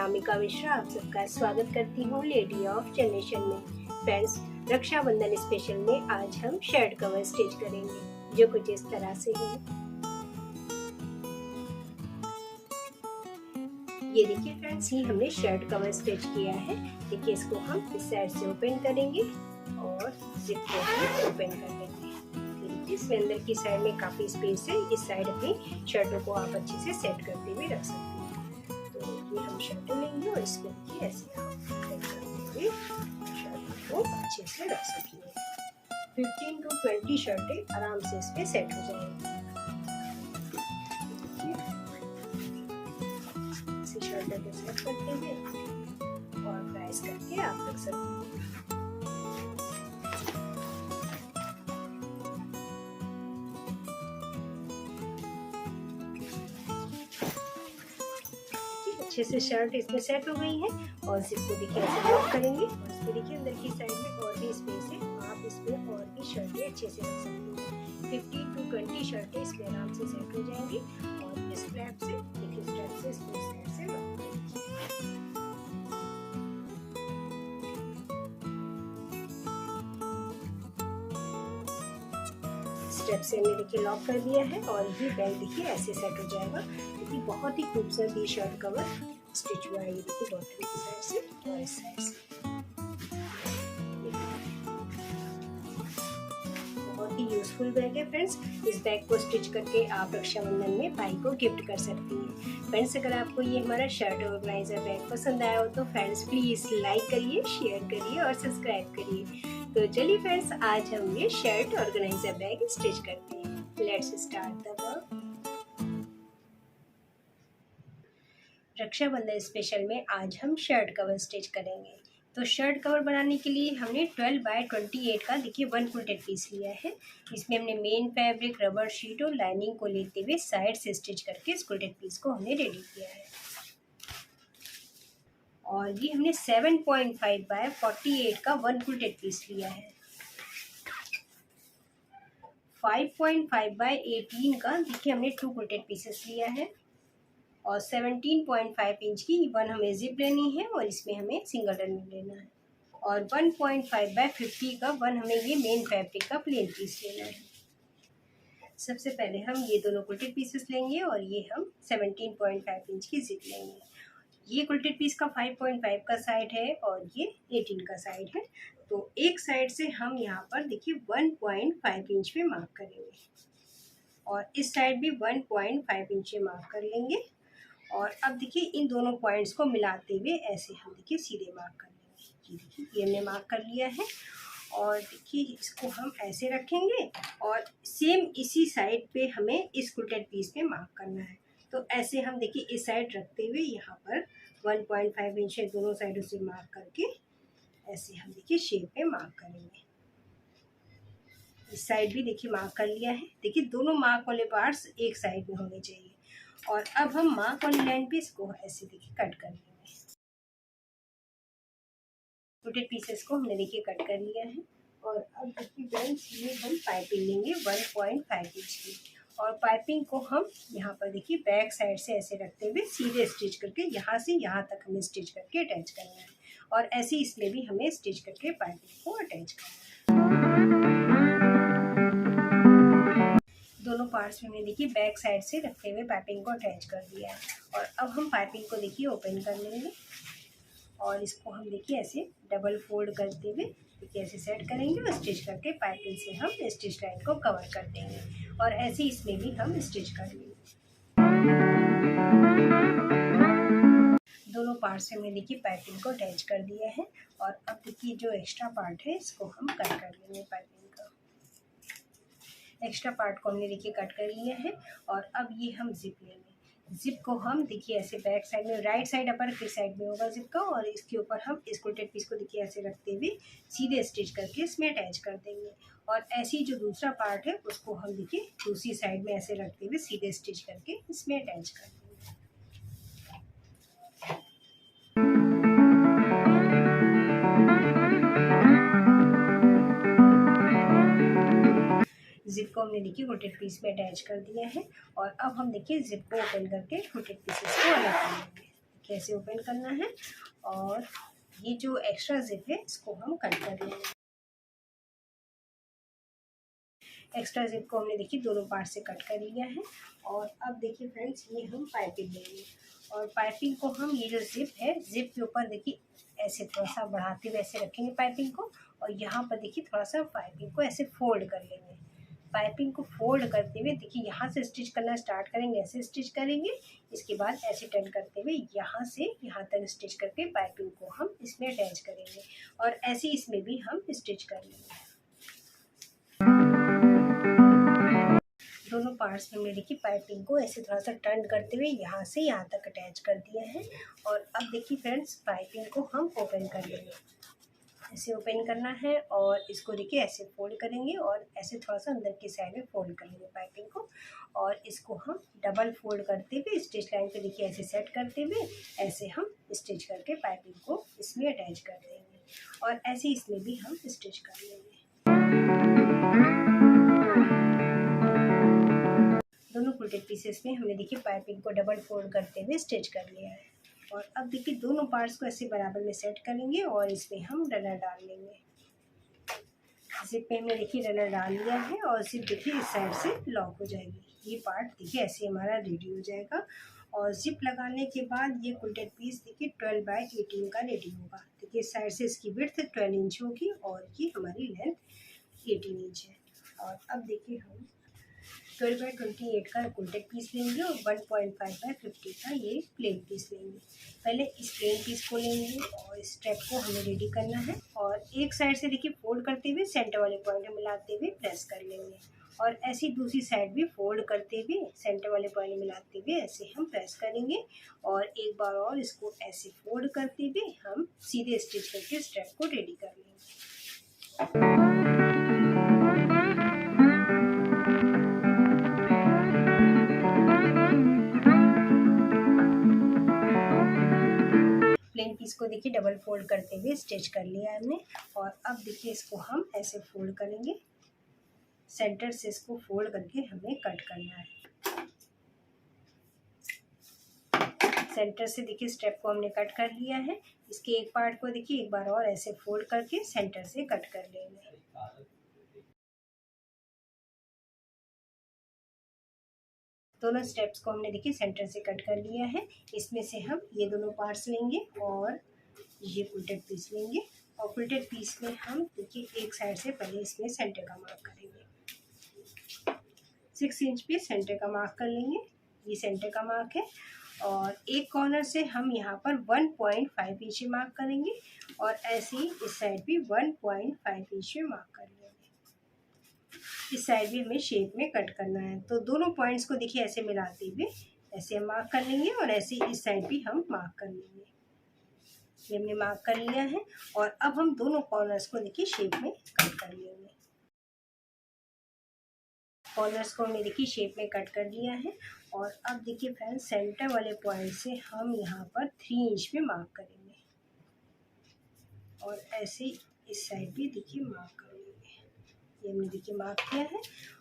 अनामिका मिश्रा आप सबका स्वागत करती हूँ लेडी ऑफ जनरेशन में। फ्रेंड्स, रक्षाबंधन स्पेशल में आज हम शर्ट कवर स्टिच करेंगे जो कुछ इस तरह से है। ये देखिए फ्रेंड्स, ये हमने शर्ट कवर स्टिच किया है। देखिए, इसको हम इस साइड से ओपन करेंगे और जिप को हम ओपन कर देंगे। इसमें अंदर की साइड में काफी स्पेस है। इस साइड अपनी शर्टों को आप अच्छे से सेट करते हुए रख सकते हैं। तो ये हम शर्टें लेंगे और इसमें देखिए ऐसे हम सेट करते हुए शर्टों को अच्छे से रख सकेंगे। 15 to 20 शर्टें आराम से इसमें सेट हो जाएंगी। इसी शर्टों को सेट करते हुए और प्रेस करके आप रख सकते हैं। अच्छे से शर्ट इसमें सेट हो गई है और जिप को देखिए ऐसे लॉक करेंगे और इसमें देखिए अंदर की साइड में और भी स्पेस है। आप इसमें और भी शर्टें अच्छे से रख सकते हैं। 15 to 20 शर्टें इसमें आराम से सेट हो जाएंगी और इस फ्लैप से देखिए स्ट्रैप से इसको साइड से लॉक करेंगे। स्टेप से हमने देखिए लॉक कर दिया है और ये बैग देखिए ऐसे सेट हो जाएगा। देखिए बहुत ही खूबसूरत ये शर्ट कवर स्टिच हुआ है। ये देखिए बॉटम की साइड से और इस साइड से बहुत ही यूजफुल बैग है। फ्रेंड्स, इस बैग को स्टिच करके आप रक्षाबंधन में भाई को गिफ्ट कर सकती हैं। फ्रेंड्स, अगर आपको ये हमारा शर्ट ऑर्गेनाइजर बैग पसंद आया हो तो फ्रेंड्स प्लीज लाइक करिए, शेयर करिए और सब्सक्राइब करिए। तो चलिए फ्रेंड्स, आज हम ये शर्ट ऑर्गेनाइजर बैग स्टिच करते हैं। Let's start the work. Rakshabandhan special में आज हम शर्ट कवर स्टिच करेंगे। तो शर्ट कवर बनाने के लिए हमने 12 by 28 का देखिए 1 क्विल्टेड पीस लिया है। इसमें हमने मेन फैब्रिक, रबर शीट और लाइनिंग को लेते हुए साइड से स्टिच करके इस क्विल्टेड पीस को हमने रेडी किया है। और ये हमने 7.5 by 48 का 1 क्विल्टेड पीस लिया है। 5.5 by 18 का देखिए हमने 2 क्विल्टेड पीसेस लिया है और 17.5 इंच की 1 हमें जिप लेनी है और इसमें हमें सिंगल रनिंग लेना है। और 1.5 by 50 का 1 हमें ये मेन फैब्रिक का प्लेन पीस लेना है। सबसे पहले हम ये दोनों क्विल्टेड पीसेस लेंगे और ये हम 17.5 इंच की जिप लेंगे। ये क्विल्टेड पीस का 5.5 का साइड है और ये 18 का साइड है। तो एक साइड से हम यहाँ पर देखिए 1.5 इंच पे मार्क करेंगे और इस साइड भी 1.5 इंच पे मार्क कर लेंगे। और अब देखिए इन दोनों पॉइंट्स को मिलाते हुए ऐसे हम देखिए सीधे मार्क कर लेंगे। ये देखिए ये हमने मार्क कर लिया है और देखिए इसको हम ऐसे रखेंगे और सेम इसी साइड पे हमें इस क्विल्टेड पीस पे मार्क करना है। तो ऐसे हम देखिए इस साइड रखते हुए यहाँ पर 1.5 इंच दोनों साइडों से मार्क करके ऐसे हम देखिए शेप में मार्क करेंगे। इस साइड भी देखिए मार्क कर लिया है। देखिए दोनों मार्क वाले पार्ट्स एक साइड में होने चाहिए। और अब हम मार्क वाली लाइन पे इसको ऐसे देखिए कट कर लेंगे। क्विल्टेड पीसेस को हमने देखिए कट कर लिया है और अब देखिए फ्रेंड्स ये हम पाइपिंग लेंगे 1.5 इंच की और पाइपिंग को हम यहाँ पर देखिए बैक साइड से ऐसे रखते हुए सीधे स्टिच करके यहाँ से यहाँ तक हमें स्टिच करके अटैच करना है और ऐसे इसमें भी हमें स्टिच करके पाइपिंग को अटैच करना है। दोनों पार्ट्स में हमने देखिए बैक साइड से रखते हुए पाइपिंग को अटैच कर दिया है और अब हम पाइपिंग को देखिए ओपन कर लेंगे और इसको हम देखिए ऐसे डबल फोल्ड करते हुए देखिए ऐसे सेट करेंगे और स्टिच करके पाइपिंग से हम स्टिच लाइन को कवर कर देंगे और ऐसे इसमें भी हम स्टिच कर लेंगे। दोनों पार्ट्स में हमने देखिए पाइपिंग को अटैच कर दिया है और अब देखिए जो एक्स्ट्रा पार्ट है इसको हम कट कर लेंगे। पाइपिंग का एक्स्ट्रा पार्ट को हमने देखिए कट कर लिया है और अब ये हम जिप लेंगे। जिप को हम देखिए ऐसे बैक साइड में, राइट साइड अपर फिर साइड में होगा जिप का और इसके ऊपर हम इस क्विल्टेड पीस को देखिए ऐसे रखते हुए सीधे स्टिच करके इसमें अटैच कर देंगे और ऐसे ही जो दूसरा पार्ट है उसको हम देखिए दूसरी साइड में ऐसे रखते हुए सीधे स्टिच करके इसमें अटैच कर देंगे। जिप को हमने देखिए क्विल्टेड पीस में अटैच कर दिया है और अब हम देखिए जिप को ओपन करके क्विल्टेड पीसेस को अलग कर लेंगे। कैसे ओपन करना है। और ये जो एक्स्ट्रा जिप है इसको हम कट कर लेंगे। एक्स्ट्रा जिप को हमने देखिए दोनों पार्ट से कट कर लिया है। और अब देखिए फ्रेंड्स, ये हम पाइपिंग लेंगे और पाइपिंग को हम ये जो जिप है, जिप के ऊपर देखिए ऐसे थोड़ा सा बढ़ाते हुए ऐसे रखेंगे पाइपिंग को, और यहाँ पर देखिए थोड़ा सा पाइपिंग को ऐसे फोल्ड कर लेंगे। पाइपिंग को फोल्ड करते हुए देखिए यहाँ से स्टिच करना स्टार्ट करेंगे, ऐसे स्टिच करेंगे। इसके बाद ऐसे टर्न करते हुए यहाँ से यहाँ तक स्टिच करके पाइपिंग को हम इसमें अटैच करेंगे, और ऐसे इसमें भी हम स्टिच कर लेंगे। दोनों पार्ट्स में हमने देखिए पाइपिंग को ऐसे थोड़ा सा टर्न करते हुए यहाँ से यहाँ तक अटैच कर दिया है। और अब देखिए फ्रेंड्स, पाइपिंग को हम ओपन कर लेंगे। ऐसे ओपन करना है और इसको देखिए ऐसे फोल्ड करेंगे और ऐसे थोड़ा सा अंदर की साइड में फोल्ड करेंगे पाइपिंग को, और इसको हम डबल फोल्ड करते हुए स्टिच लाइन पे देखिए ऐसे सेट करते हुए ऐसे हम स्टिच करके पाइपिंग को इसमें अटैच कर देंगे, और ऐसे इसमें भी हम स्टिच कर लेंगे। दोनों क्विल्टेड पीसेस में हमने देखिए पाइपिंग को डबल फोल्ड करते हुए स्टिच कर लिया है। और अब देखिए दोनों पार्ट्स को ऐसे बराबर में सेट करेंगे और इसमें हम रनर डाल लेंगे। जिप पे हमने देखिए रनर डाल लिया है और जिप देखिए इस साइड से लॉक हो जाएगी। ये पार्ट देखिए ऐसे हमारा रेडी हो जाएगा। और जिप लगाने के बाद ये क्विल्टेड पीस देखिए 12 बाय 18 का रेडी होगा। देखिए इस साइड से इसकी विड्थ 12 इंच होगी और ये हमारी लेंथ 18 इंच है। और अब देखिए हम 12 बाय 28 का क्विल्टेड पीस लेंगे और 1.5 बाय 50 का ये प्लेन पीस लेंगे। पहले इस प्लेन पीस को लेंगे और स्ट्रैप को हमें रेडी करना है, और एक साइड से देखिए फोल्ड करते हुए सेंटर वाले पॉइंट में मिलाते हुए प्रेस कर लेंगे, और ऐसी दूसरी साइड भी फोल्ड करते हुए सेंटर वाले पॉइंट में मिलाते हुए ऐसे हम प्रेस करेंगे, और एक बार और इसको ऐसे फोल्ड करते हुए हम सीधे स्टिच करके स्ट्रैप को रेडी कर लेंगे। प्लेन पीस को देखिए डबल फोल्ड करते हुए स्टिच कर लिया हमने, और अब देखिए इसको हम ऐसे फोल्ड करेंगे। सेंटर से इसको फोल्ड करके हमें कट करना है। सेंटर से देखिए स्टेप को हमने कट कर लिया है। इसके एक पार्ट को देखिए एक बार और ऐसे फोल्ड करके सेंटर से कट कर लेंगे। दोनों स्टेप्स को हमने देखिए सेंटर से कट कर लिया है। इसमें से हम ये दोनों पार्ट्स लेंगे और ये क्विल्टेड पीस लेंगे, और क्विल्टेड पीस में हम देखिए एक साइड से पहले इसमें सेंटर का मार्क करेंगे। 6 इंच पे सेंटर का मार्क कर लेंगे। ये सेंटर का मार्क है, और एक कॉर्नर से हम यहाँ पर 1.5 इंच मार्क करेंगे, और ऐसे ही इस साइड भी 1.5 इंच में मार्क कर लेंगे। इस साइड भी हमें शेप में कट करना है, तो दोनों पॉइंट्स को देखिए ऐसे मिलाते हुए ऐसे हम मार्क कर लेंगे, और ऐसे इस साइड भी हम मार्क कर लेंगे। ये हमने मार्क कर लिया है, और अब हम दोनों कॉर्नर्स को देखिए शेप में कट कर लेंगे। कॉर्नर्स को हमने देखिए शेप में कट कर लिया है, और अब देखिए फ्रेंड्स सेंटर वाले पॉइंट से हम यहाँ पर 3 इंच में मार्क करेंगे, और ऐसे इस साइड भी देखिए मार्क करेंगे। ये हमने देखिए मार्क किया है,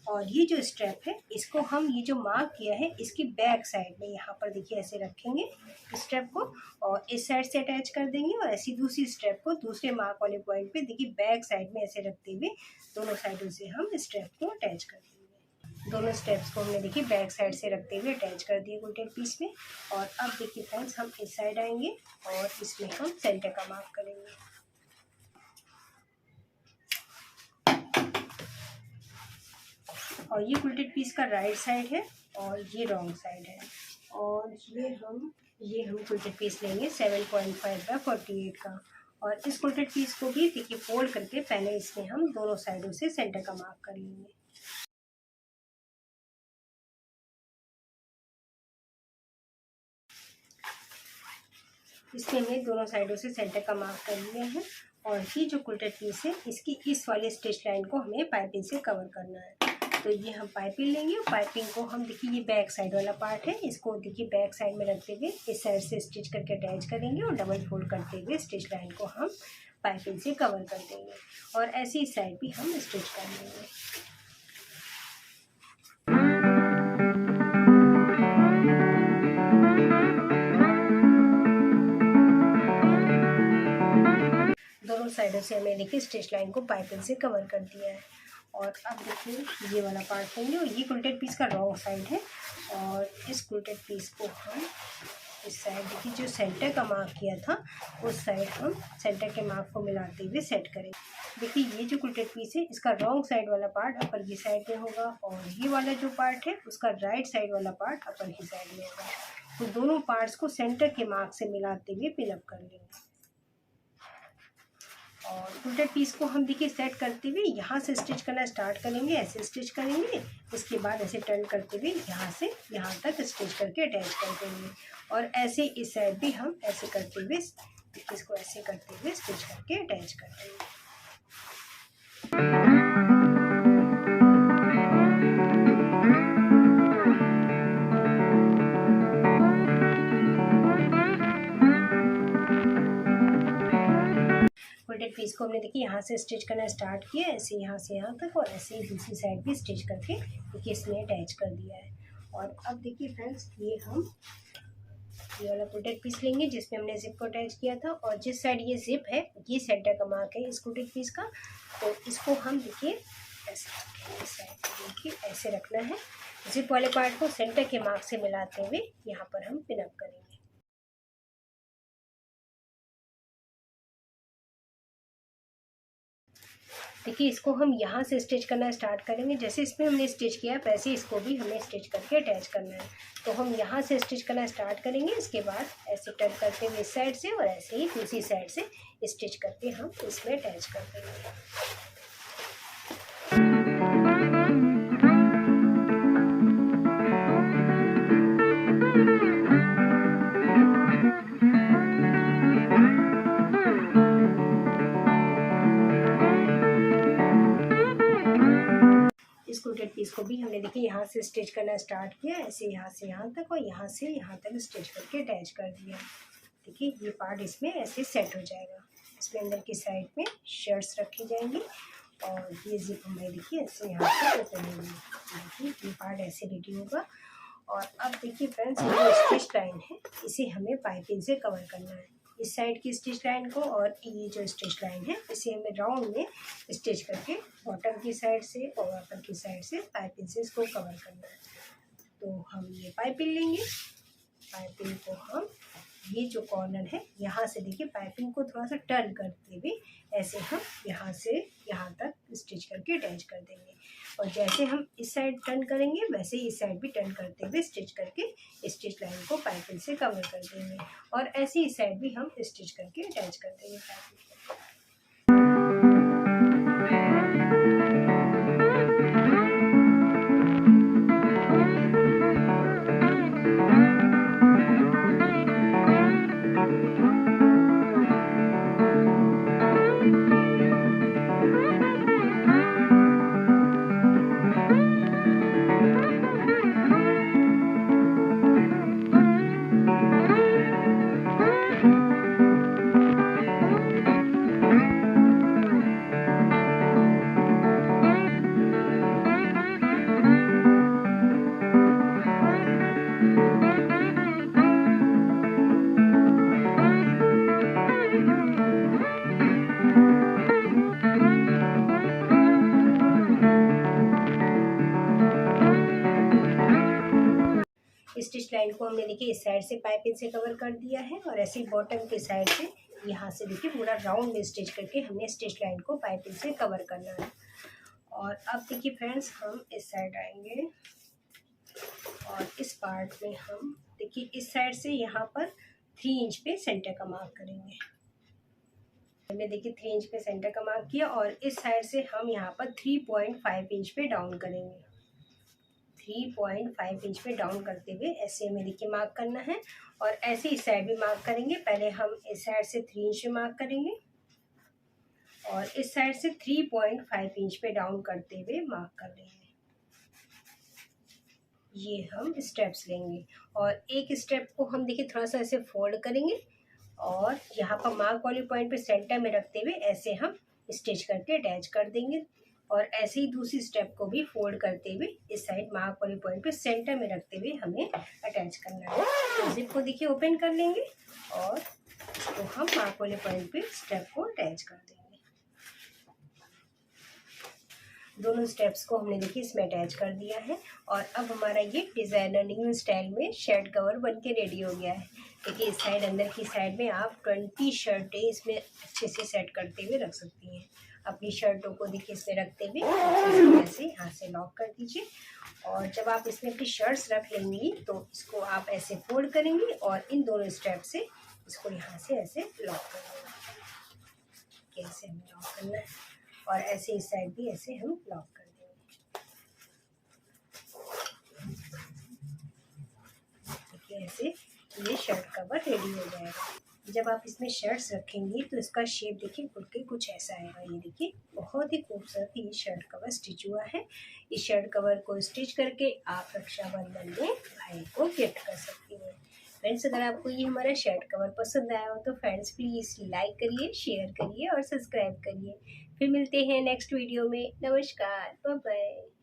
और ये जो स्ट्रैप है इसको हम ये जो मार्क किया है इसकी बैक साइड में यहाँ पर देखिए ऐसे रखेंगे स्ट्रैप को, और इस साइड से अटैच कर देंगे, और ऐसी दूसरी स्ट्रैप को दूसरे मार्क वाले पॉइंट पे देखिए बैक साइड में ऐसे रखते हुए दोनों साइडों से हम स्ट्रैप को अटैच कर देंगे। दोनों स्टेप्स को हमने देखिए बैक साइड से रखते हुए अटैच कर दिए क्विल्टेड पीस में। और अब देखिए फ्रेंड्स हम इस साइड आएंगे और इसमें हम सेंटर का मार्क करेंगे। और ये क्विल्टेड पीस का राइट साइड है और ये रॉन्ग साइड है, और ये हम क्विल्टेड पीस लेंगे 7.5 बाय 48 का। और इस क्विल्टेड पीस को भी देखिए फोल्ड करके पहले इसमें हम दोनों साइडों से सेंटर का मार्क कर लेंगे। इसमें हमने दोनों साइडों से सेंटर का मार्क कर लिया है, और ये जो क्विल्टेड पीस है इसकी इस वाले स्टिच लाइन को हमें पाइपिंग से कवर करना है। तो ये हम पाइपिंग लेंगे, और पाइपिंग को हम देखिए ये बैक साइड वाला पार्ट है, इसको देखिए बैक साइड में रखते हुए इस साइड से स्टिच करके अटैच करेंगे, और डबल फोल्ड करते हुए स्टिच लाइन को हम पाइपिंग से कवर कर देंगे, और ऐसे ही साइड भी हम स्टिच कर लेंगे। साइडों से हमने देखिए स्टिच लाइन को पाइपिंग से कवर कर दिया है। और अब देखिए ये वाला पार्ट लेंगे और ये क्विल्टेड पीस का रॉन्ग साइड है और इस क्विल्टेड पीस को हम इस साइड देखिए जो सेंटर का मार्क किया था उस साइड हम सेंटर के मार्क को मिलाते हुए सेट करेंगे। देखिए ये जो क्विल्टेड पीस है इसका रॉन्ग साइड वाला पार्ट अपर की साइड में होगा और ये वाला जो पार्ट है उसका राइट साइड वाला पार्ट अपर की साइड में होगा। तो दोनों पार्ट्स को सेंटर के मार्क से मिलाते हुए पिनअप कर लेंगे। और क्विल्टेड पीस को हम देखिए सेट करते हुए यहाँ से स्टिच करना स्टार्ट करेंगे, ऐसे स्टिच करेंगे, इसके बाद ऐसे टर्न करते हुए यहाँ से यहाँ तक स्टिच करके अटैच कर देंगे। और ऐसे इस साइड भी हम ऐसे करते हुए इसको ऐसे करते हुए स्टिच करके अटैच कर देंगे। क्विल्टेड पीस को हमने देखिए यहाँ से स्टिच करना स्टार्ट किया, ऐसे यहाँ से यहाँ तक और ऐसे ही दूसरी साइड भी स्टिच करके देखिए इसमें अटैच कर दिया है। और अब देखिए फ्रेंड्स ये हम ये वाला क्विल्टेड पीस लेंगे जिसमें हमने जिप को अटैच किया था और जिस साइड ये जिप है ये सेंटर का मार्क है इस क्विल्टेड पीस का। तो इसको हम देखिए ऐसे रखेंगे, इस साइड को देखिए ऐसे रखना है। जिप वाले पार्ट को सेंटर के मार्क से मिलाते हुए यहाँ पर हम पिनअप करेंगे। देखिए इसको हम यहाँ से स्टिच करना स्टार्ट करेंगे, जैसे इसमें हमने स्टिच किया वैसे इसको भी हमें स्टिच करके अटैच करना है। तो हम यहाँ से स्टिच करना स्टार्ट करेंगे, इसके बाद ऐसे टर्न करते हुए इस साइड से और ऐसे ही दूसरी साइड से स्टिच करके हम इसमें अटैच कर देंगे। क्विल्टेड पीस को भी हमने देखिए यहाँ से स्टिच करना स्टार्ट किया, ऐसे यहाँ से यहाँ तक और यहाँ से यहाँ तक स्टिच करके अटैच कर दिया। देखिए ये पार्ट इसमें ऐसे सेट हो जाएगा। इसमें अंदर की साइड में शर्ट्स रखी जाएंगी और ये जिप हमें देखिए ऐसे यहाँ से ओपन होगी। देखिए ये पार्ट ऐसे रेडी होगा। और अब देखिए फ्रेंड्स ये जो स्टिच लाइन है इसे हमें पाइपिंग से कवर करना है, इस साइड की स्टिच लाइन को और ये जो स्टिच लाइन है इसे हमें राउंड में स्टिच करके बॉटम की साइड से और अपर की साइड से पाइपिंग से इसको कवर करना है। तो हम ये पाइपिंग लेंगे, पाइपिंग को हम ये जो कॉर्नर है यहाँ से देखिए पाइपिंग को थोड़ा सा टर्न करते हुए ऐसे हम यहाँ से यहाँ तक स्टिच करके अटैच कर देंगे। और जैसे हम इस साइड टर्न करेंगे वैसे इस साइड भी टर्न करते हुए स्टिच करके स्टिच लाइन को पाइपिंग से कवर कर देंगे और ऐसे इस साइड भी हम स्टिच करके अटैच कर देंगे पाइपिंग। स्टिच लाइन को हमने देखिए इस साइड से पाइपिंग से कवर कर दिया है और ऐसे ही बॉटम के साइड से यहाँ से देखिए पूरा राउंड में स्टिच करके हमने स्टिच लाइन को पाइपिंग से कवर करना है। और अब देखिए फ्रेंड्स हम इस साइड आएंगे और इस पार्ट में हम देखिए इस साइड से यहाँ पर 3 इंच पे सेंटर का मार्क करेंगे। हमने देखिए 3 इंच पे सेंटर का मार्क किया और इस साइड से हम यहाँ पर 3.5 इंच पे डाउन करेंगे। 3.5 इंच पे डाउन करते हुए ऐसे हमें देखिए मार्क करना है और ऐसे इस साइड भी मार्क करेंगे। पहले हम इस साइड से 3 इंच पे मार्क करेंगे और इस साइड से 3.5 इंच पे डाउन करते हुए मार्क कर लेंगे। ये हम स्टेप्स लेंगे और एक स्टेप को हम देखिए थोड़ा सा ऐसे फोल्ड करेंगे और यहाँ पर मार्क वाले पॉइंट पे सेंटर में रखते हुए ऐसे हम स्टिच करके अटैच कर देंगे और ऐसे ही दूसरी स्टेप को भी फोल्ड करते हुए इस साइड मार्क वाले पॉइंट पे सेंटर में रखते हुए हमें अटैच करना है। तो जिप को देखिए ओपन कर लेंगे और इसको हम मार्क वाले पॉइंट पे स्टेप को अटैच कर देंगे। दोनों स्टेप्स को हमने देखिए इसमें अटैच कर दिया है और अब हमारा ये डिज़ाइनर न्यू स्टाइल में शर्ट कवर बन के रेडी हो गया है। देखिए इस साइड अंदर की साइड में आप 20 शर्टें इसमें अच्छे से सेट करते हुए रख सकती हैं। अपनी शर्टों को देखिए इसमें रखते हुए ऐसे यहाँ से लॉक कर दीजिए और जब आप इसमें अपनी शर्ट्स रख लेंगी तो इसको आप ऐसे फोल्ड करेंगी और इन दोनों स्टेप से इसको यहाँ से ऐसे लॉक कर देंगे। कैसे हमें लॉक करना है और ऐसे इस साइड भी ऐसे हम लॉक कर देंगे। देखिए ऐसे ये शर्ट कवर रेडी हो जाएगा। जब आप इसमें शर्ट्स रखेंगी तो इसका शेप देखिए खुल के कुछ ऐसा आएगा। ये देखिए बहुत ही खूबसूरत ये शर्ट कवर स्टिच हुआ है। इस शर्ट कवर को स्टिच करके आप रक्षाबंधन में भाई को गिफ्ट कर सकती हैं। फ्रेंड्स अगर आपको ये हमारा शर्ट कवर पसंद आया हो तो फ्रेंड्स प्लीज़ लाइक करिए, शेयर करिए और सब्सक्राइब करिए। फिर मिलते हैं नेक्स्ट वीडियो में। नमस्कार, बाय बाय।